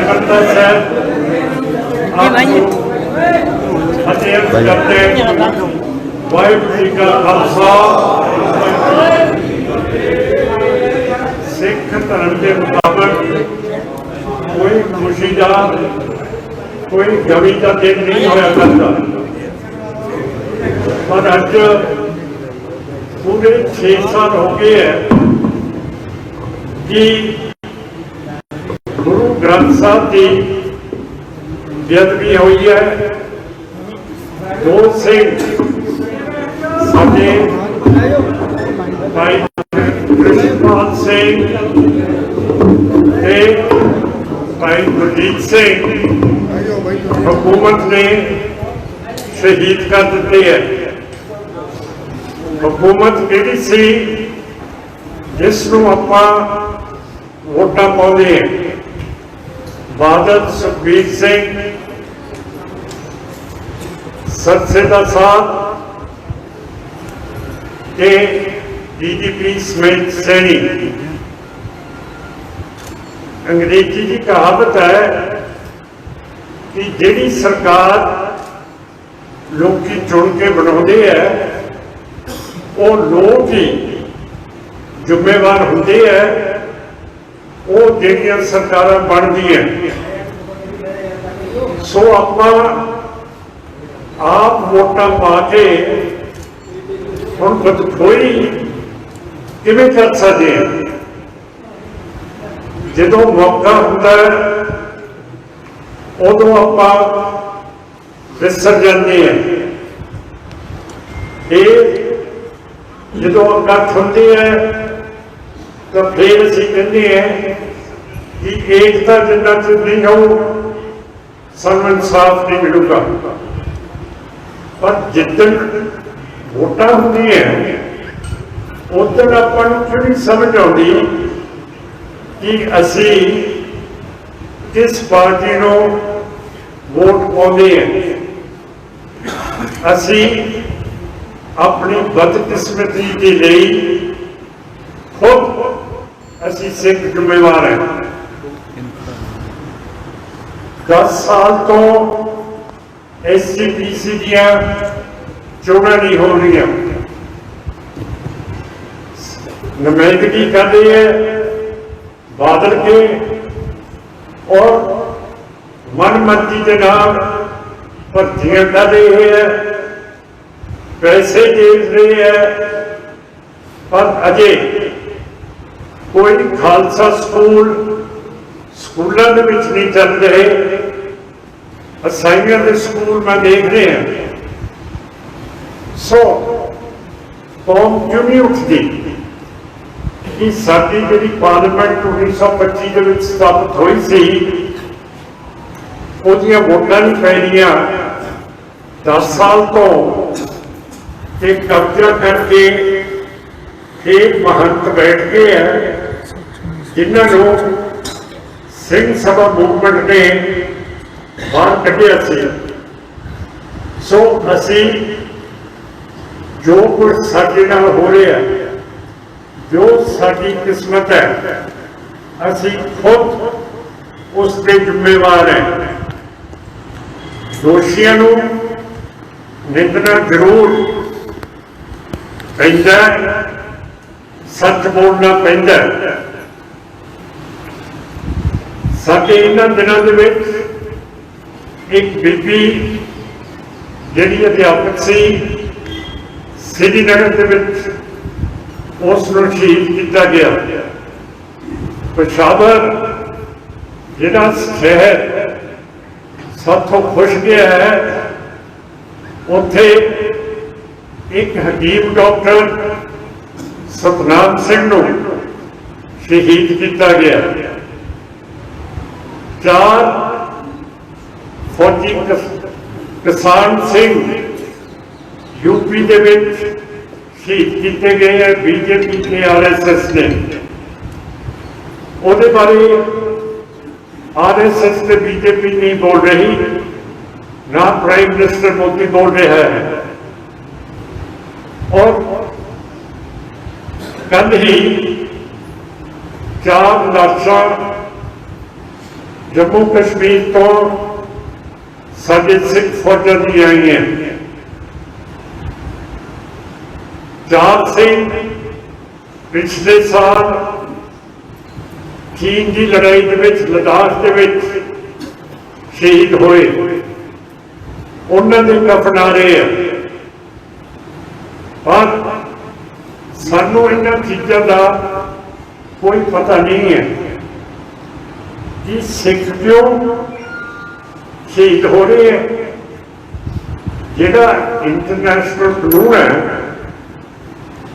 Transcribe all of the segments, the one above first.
बंदा साहब करते वाहिगुरू जी का खालसा सिख धर्म के मुताबिक कोई खुशी का कोई गमी का दिन नहीं होया करता, पर अज पूरे 6 साल हो गए हैं कि गुरु ग्रंथ साहब की बेअदबी हुई है। 2 सिंह साडे भाई कृष्णपाल सिंह ते भाई गुरजीत सिंह हुकूमत ने शहीद कर दिते है। हुकूमत किहड़ी सी जिसनूं आपां वोटां पाउंदे हैं? बादल सुखबीर सिंह, सरसेदा साहब के डीजीपी स्मिथ सैनी। अंग्रेजी की कहावत है कि जिहड़ी सरकार लोकी चुन के बनाउंदे है वो लोग ही जिम्मेवार होंदे है वो जिहड़ियां सरकारां बनदियां। सो आपां आप वोटां पा के हुण बदखोई किवें कर सकदे हैं? जदों मौका हुंदा उदों आपां विसर जांदे हैं। जदों इकट्ठ हुंदी है तो फिर असीं कहंदे हैं कि एकता जिन्ना चिर नहीं हो सानूं इंसाफ नहीं मिलूगा। पर जिद्दन वोटां होंदियां उदन आपां नूं क्यों नहीं समझ आउंदी कि असीं किस पार्टी नूं वोट पाउंदे हैं। असीं अपनी बदकिस्मती के लिए खुद असीं सिख जिम्मेवार हैं। 10 साल तो SCPC दियां चोणां नहीं हो रही, नुमाइंदगी कर रही है बादल के और मनमर्जी के नाम भर्तियां कर रहे हैं, पैसे दे रहे हैं। पर अजे कोई खालसा स्कूलों के विच नहीं चल रहे। असाइयां के स्कूल मैं देख रहे हैं। सो कौम क्यों नहीं उठती कि साडी जिहड़ी पार्लियामेंट 1925 के विच स्थापित हुई सी उहदियां वोटां नहीं पै रहीआं। 10 साल तो एक कब्जा करके एक महंत बैठ गए हैं जिन्होंने सिंह सभा मूवमेंट ने बाहर कढ़िया सी। सो असी जो कुछ साडे नाल हो रहा है, जो साडी किस्मत है, असी खुद उसके जिम्मेवार हैं। दोषियों नूं निंदना जरूर पैंदा, सच बोलना पैंदा। साडे इन्हां दिनां दे विच एक बीबी जिहड़ी अध्यापक सी श्रीनगर दे विच उसनूं शहीद किया गया। पेशावर जिहड़ा शहर साथों खुश गया है, उत्थे एक हकीम डॉक्टर सतनाम सिंह नूं शहीद किया गया। 4 फौजी किसान सिंह यूपी के शहीद किए गए हैं बीजेपी के RSS ने। ਉਹਦੇ बारे RSS ਤੇ बीजेपी नहीं बोल रही, ना प्राइम मिनिस्टर मोदी बोल रहा है। और कल ही 4 लाशां जम्मू कश्मीर तो साढ़े सिख फौजा दी आई हैं। जाग सिंह पिछले साल चीन की लड़ाई के विच लद्दाख के विच शहीद होए, उन्होंने कफन आ रहे हैं। पर सानू इन्हां चीज़ों का कोई पता नहीं है कि सिख क्यों शहीद हो रहे हैं। जिहड़ा इंटरनेशनल कानून है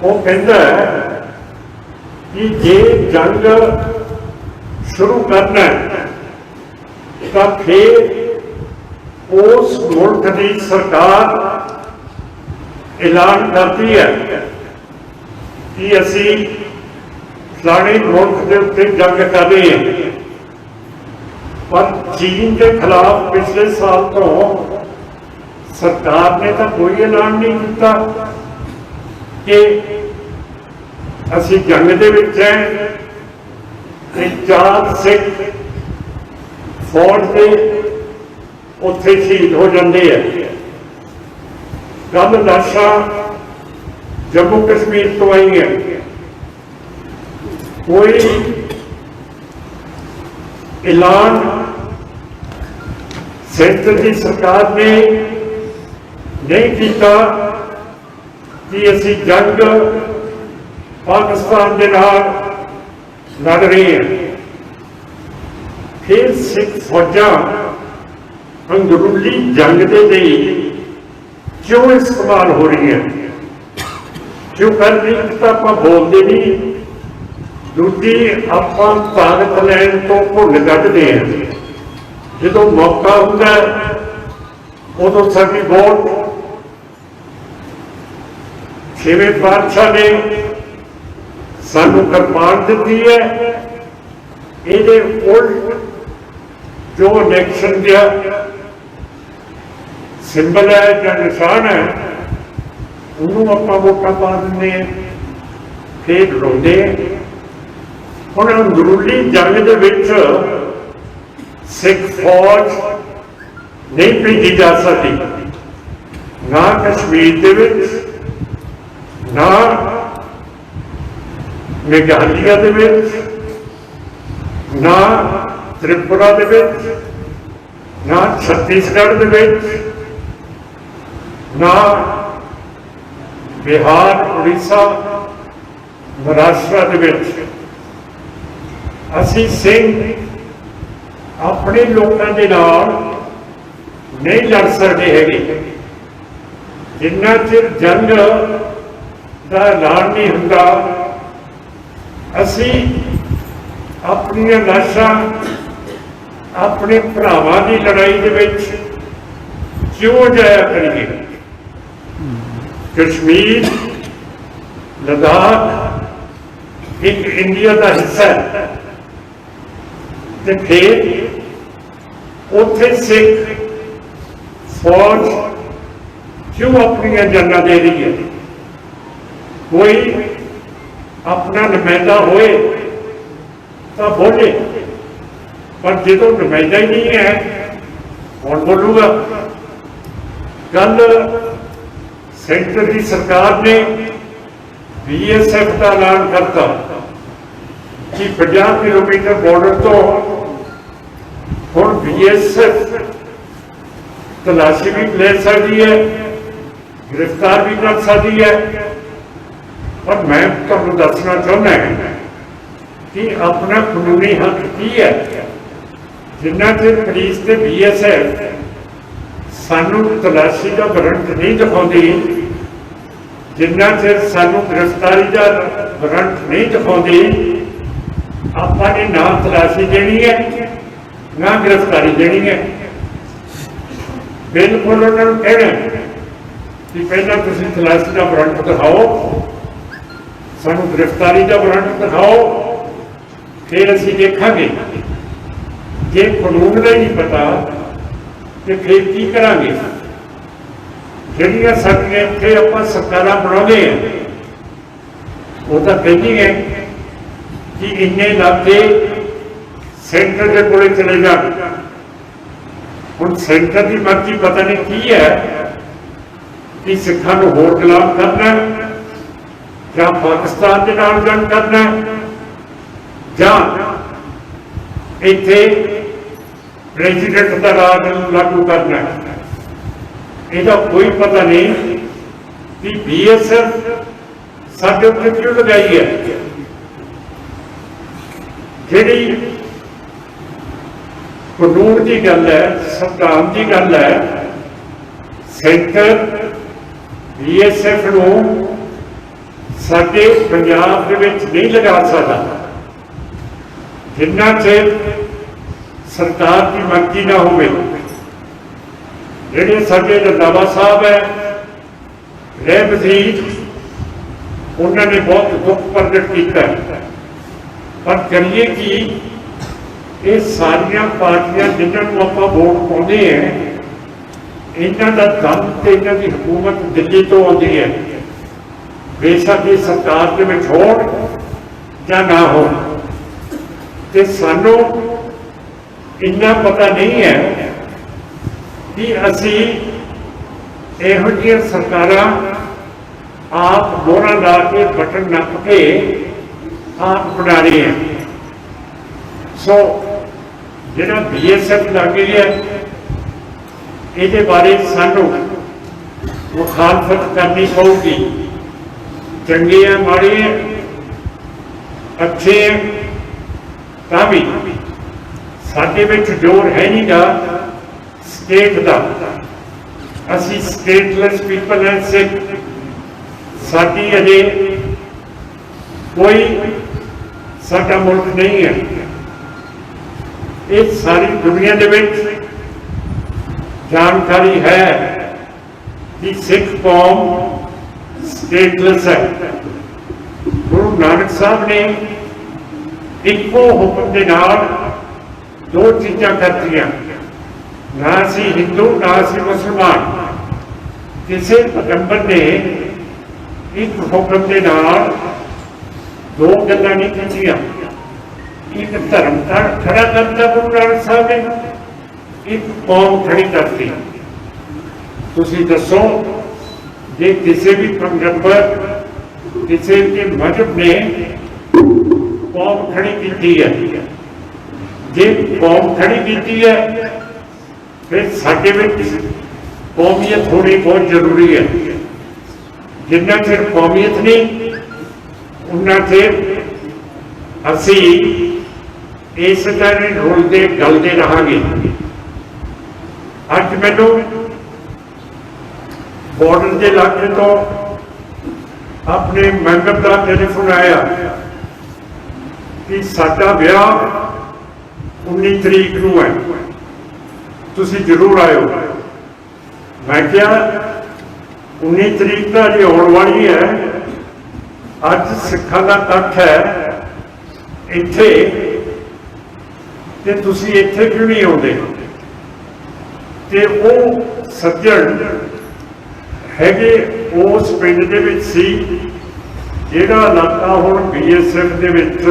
वो कहता है कि जे जंग शुरू करना है तो फिर उस मुल्क की सरकार ऐलान करती है कि असी फलाने मुल्क के उत्ते जंग कर रहे हैं। पर चीन के खिलाफ पिछले साल तो सरकार ने तो कोई ऐलान नहीं किया कि असी जंग दे विच हैं। ते 4 सिख फौज के उत्थे शहीद हो जाते हैं। कल लाशां जम्मू कश्मीर तो आई है। कोई ऐलान सेंटर की सरकार ने नहीं किया कि असी जंग पाकिस्तान के नाल लड़ रहे हैं। फिर सिख फौजा अंदरूनी जंग के लिए क्यों इस्तेमाल हो रही है, क्यों कर रही? तो आप बोलते नहीं, दूजी आप ताकत लैन तो भुल कटते हैं। जो मौका होता है उदों साडी वोट 6वें पातशाह ने सानू किरपान दी है। ये उल्ट जो इलेक्शन का सिंबल है या निशान है उन्होंने आप वोटा पा दें, फिर रोंदे। हुण अंदरूनी जंग दे विच सिख फौज नहीं भेजी जा सकती, ना कश्मीर दे विच, ना मेघालय दे विच, ना त्रिपुरा दे विच, ना छत्तीसगढ़ दे विच, ना बिहार, उड़ीसा, महाराष्ट्र दे विच। असी सिंह अपने लोगों के नाल नहीं लड़ सकते है। जिन्ना चिर जंग का ऐलान नहीं होता असी अपनी लाशां अपने भरावां की लड़ाई के विच क्यों जाया करिए। कश्मीर, लद्दाख एक इंडिया का हिस्सा है, तो फिर उत्थे सिख फौज क्यों अपनी जंगा दे रही है। कोई अपना नुमाइंदा होए तो बोले, पर जो नुमाइंदा ही नहीं है कौन बोलूगा। कल सेंटर की सरकार ने BSF का ऐलान करता कि 50 किलोमीटर बॉर्डर तो हुण BSF तलाशी भी ले सकती है, गिरफ्तार भी कर सकती है। पर मैं तुहानूं दसना चाहुंदा कि अपना कानूनी हक की है। जिन्ना चिर पुलिस ते BSF सानू तलाशी का वारंट नहीं दिखाती, जिन्ना चिर सानू गिरफ्तारी का वारंट नहीं दिखाती, आपां ने ना तलाशी देनी है ना गिरफ्तारी देनी है। बिल्कुल उन्होंने कहना कि पहला तुसीं तलाशी का वारंट दिखाओ, सानू गिरफ्तारी का वारंट दिखाओ, फिर असीं देखांगे। जे कानून का ही नहीं पता तो फिर की करांगे। जिहड़ियां साडीआं इत्थे आपां सरकारां बनाउंदे हैं वो तो कहती है कि इन्ने इलाके सेंटर के कोले चले जान। हुण सेंटर की मर्जी पता नहीं की है कि सिखां नूं होर गुलाम करना या पाकिस्तान के नाल जंग करना या इत्थे प्रेजिडेंट का राज लागू करना। इसका कोई पता नहीं कि BSF साडे उत्ते क्यों लगाई है। जिहड़ी कानून की गल है, संविधान की गल है, सेंटर BSF नूं साडे पंजाब दे विच नहीं लगा सकता जिन्ना चेर सरकार की मर्जी ना हो। जिहड़े साडे रंधावा साहब है रह वजीर, उन्होंने बहुत दुख प्रगट किया, पर करिए कि ये सारिया पार्टियां जिन्होंने आप वोट पाते हैं, इन्हों का दम तो इन्हों की हुकूमत दिल्ली तो आती है, बेशक ये सरकार के में हो या ना हो। तो सानू इन्ना पता नहीं है कि असी इहो जिहियां सरकारां आप मोहरा ला के बटन नप के आप बना रहे हैं। सो जिहड़ा BSF लग गई है, ये बारे सानू मुखालफत करनी पऊगी। चंगे हैं माड़े हैं अच्छे हैं भी साडे विच जोर है नहीं गा स्टेट का। असी स्टेटलैस पीपल हैं, सिख साडी अजे कोई साडा मुल्क नहीं है। ये सारी दुनिया दे विच जानकारी है कि सिख कौम स्टेटलैस है। गुरु नानक साहब ने इको हुक्म के नाल दो चीज़ां करतियां, ना सी हिंदू ना सी मुसलमान। किसी पैगंबर ने एक हुक्म के नाल दो गल्लां नहीं कीतियां। एक धर्म का खड़ा करता गुरु नानक साहब ने, एक कौम खड़ी करती। तुसीं दसो जे किसी भी पैगंबर किसी के मजहब ने कौम खड़ी की है, जे कौम खड़ी की है फिर साडे विच कौमीयत होनी बहुत जरूरी है। जिन्ना चिर कौमीयत नहीं उन्ना चिर असी इस तरह रुलते गलते रहांगे। अज मैनू बॉर्डर के इलाके तो अपने मैंबर का टेलीफोन आया कि साडा ब्याह 19 तरीक नूं है, तुसीं जरूर आयो। मैं क्या 19 तरीक तो अजे आने वाली है, अज सिखां दा इकट्ठ है इत्थे, ते तुसीं इत्थे क्यों नहीं आउंदे? ते वो सज्जण हैगे उस पिंड दे विच सी जिहड़ा इलाका हुण BSF दे विच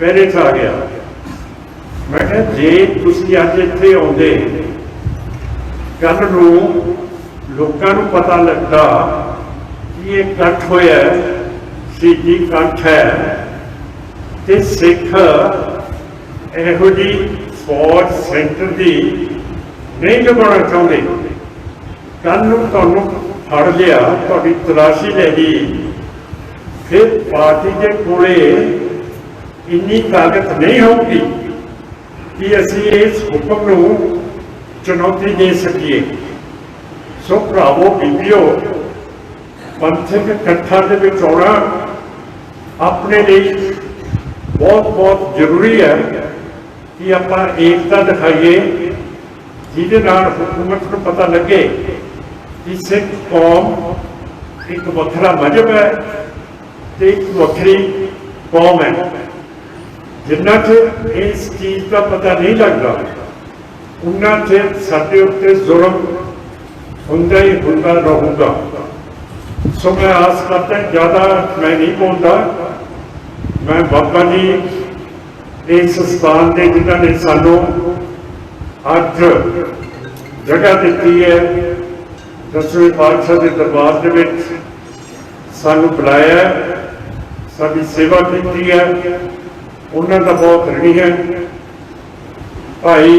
पहरे च आ गया। मैं कहा जे तुसीं अज इत्थे आउंदे, कल नूं लोकां नूं पता लगदा कि ये इकट्ठ होया शहीदी इकट्ठ है, ते सिख इहो जी फौज सेंटर की नहीं लगाना चाहते। कल नूं तुहानूं फड़ लिया, तुहाडी तलाशी ले ली, फिर पार्टी के कोले इन्नी ताकत नहीं होगी कि असी इस हुक्म नूं चुनौती दे सकीए। सो भरावो बीबियो, पंथक इकट्ठा दे विच आउणा अपने लिए बहुत बहुत जरूरी है कि आपां एकता दिखाइए, जिहदे नाल हुकूमत नूं पता लगे कि सिख कौम एक वखरा मजहब है तो एक वखरी कौम है। जिन्ना चिर इस चीज़ का पता नहीं लगता उन्ना चिर साडे उत्ते जुल्म हुंदा ही हुंदा रहूगा। सो मैं आस करता ज़्यादा मैं नहीं बोलता, मैं बाबा जी इस स्थान के जिन्होंने सानू अज जगह दी है, 10वें पातशाह के दरबार के सानू बुलाया, साडी सेवा की है, उन्हों का बहुत ऋणी है। भाई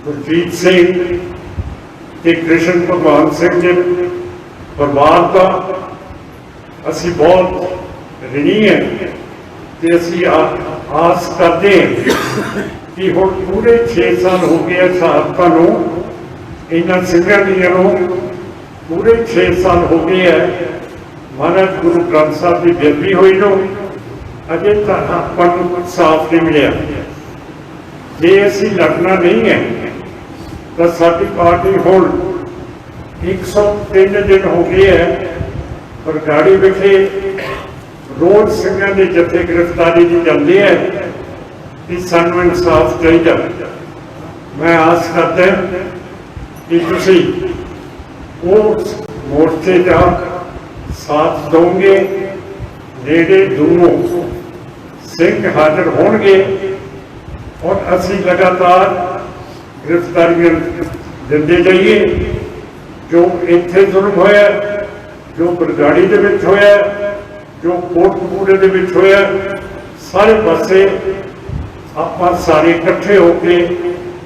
गुरजीत सिंह ते कृष्ण भगवान सिंह के परिवार का असी बहुत ऋणी है कि असी आस करते हैं कि हुण पूरे 6 साल हो गए शहादतां नूं, इन्हां सिंघां दीआं नूं पूरे 6 साल हो गए है। महाराज गुरु ग्रंथ साहब की बेदबी हुई नूं अजे तक आपां नूं साफ नहीं मिलिया। जे असी लड़ना नहीं है तो साडी पार्टी हुण 103 दिन हो गए है पर गाड़ी विखे रोज सिंघां दे जत्थे गिरफ्तारी की जाती है कि सानू इंसाफ चाहिए। मैं आस करता कि तुसी उस मोर्चे का साथ दोगे, नेड़े दोनों सिंह हाजिर होंगे और असी लगातार गिरफ्तारियां दिंदे जाइए। जो इत्थे जुल्म होया, जो बरगाड़ी दे विच होया, जो कोटकपूरे दे विच होया, सारे पासे आपां सारे इकट्ठे होके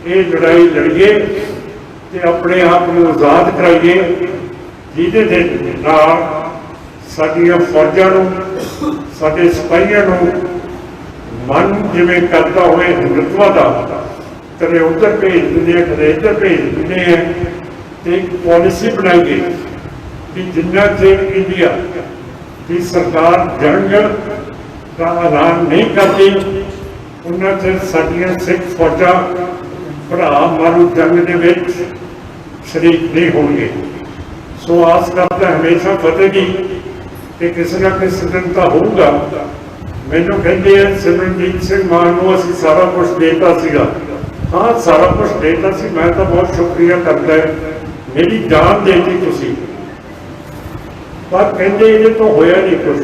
ये लड़ाई लड़िए ते अपने आप को आज़ाद कराइए, जिहदे दे नाल साडियां फौजां नूं, साडे सिपाहियां नूं मन जिवें करता हुए हिंदुत्व का कदे उधर भेज देंगे हैं, कदे इधर भेज देंगे हैं। तो एक पॉलिसी बनाई गई कि जिन्ना चेर इंडिया की सरकार जंग का ऐलान नहीं करती उन्ना चेर साडियां सिख फौजां भरा मारू जंग के विच शरीक नहीं होंगे। सो आस करता हमेशा फतेगी कि किसी न किसी दिन तो होगा। मैनू कहते हैं सिमरनजीत सिंह मान को असी सारा कुछ देता सीगा। हाँ सारा कुछ देता सी, मैं तो बहुत शुक्रिया करता है, मेरी जान देती तुसी, पर कहते ये तो होया नहीं कुछ।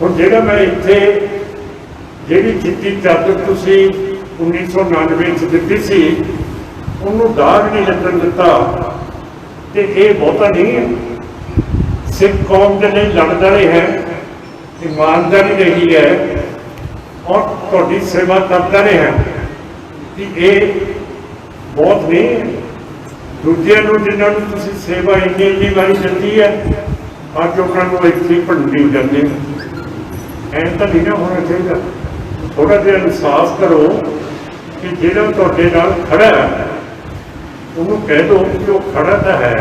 हुण जिहड़ा मैं इत्थे जिहड़ी चिट्ठी चादर तुसी 1999 च दित्ती सी उन्होंने दाग नहीं लगन दिता ते ये बहुता नहीं है। सिख कौम के लिए लड़ रहे हैं, ईमानदारी रही है और थोड़ी सेवा करते रहे हैं कि ये बहुत नहीं है। दूजिया जिन्होंने तुसी सेवा इन्नी बारी दी है अज उन्होंने इतनी भंडी जाते ऐ तो नहीं ना होना चाहिए। थोड़ा जिहा इंसाफ करो कि जिहड़ा तुहाडे नाल खड़ा है उन्होंने कह दो कि वो खड़ा तो है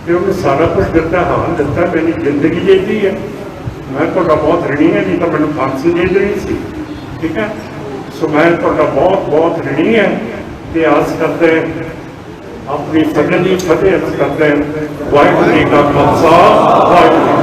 कि उन्हें सारा कुछ दिता। हाँ दिता, मेरी जिंदगी देती है, मैं तुहाडा बहुत ऋणी है, नहीं तो मैंने फांसी दे देनी सी। ठीक है, सो मैं तुहाडा बहुत बहुत ऋणी है कि आस करते हैं अपनी फतेह की फतेह करते हैं। वाहिगुरू जी का खालसा, वाहिगुरू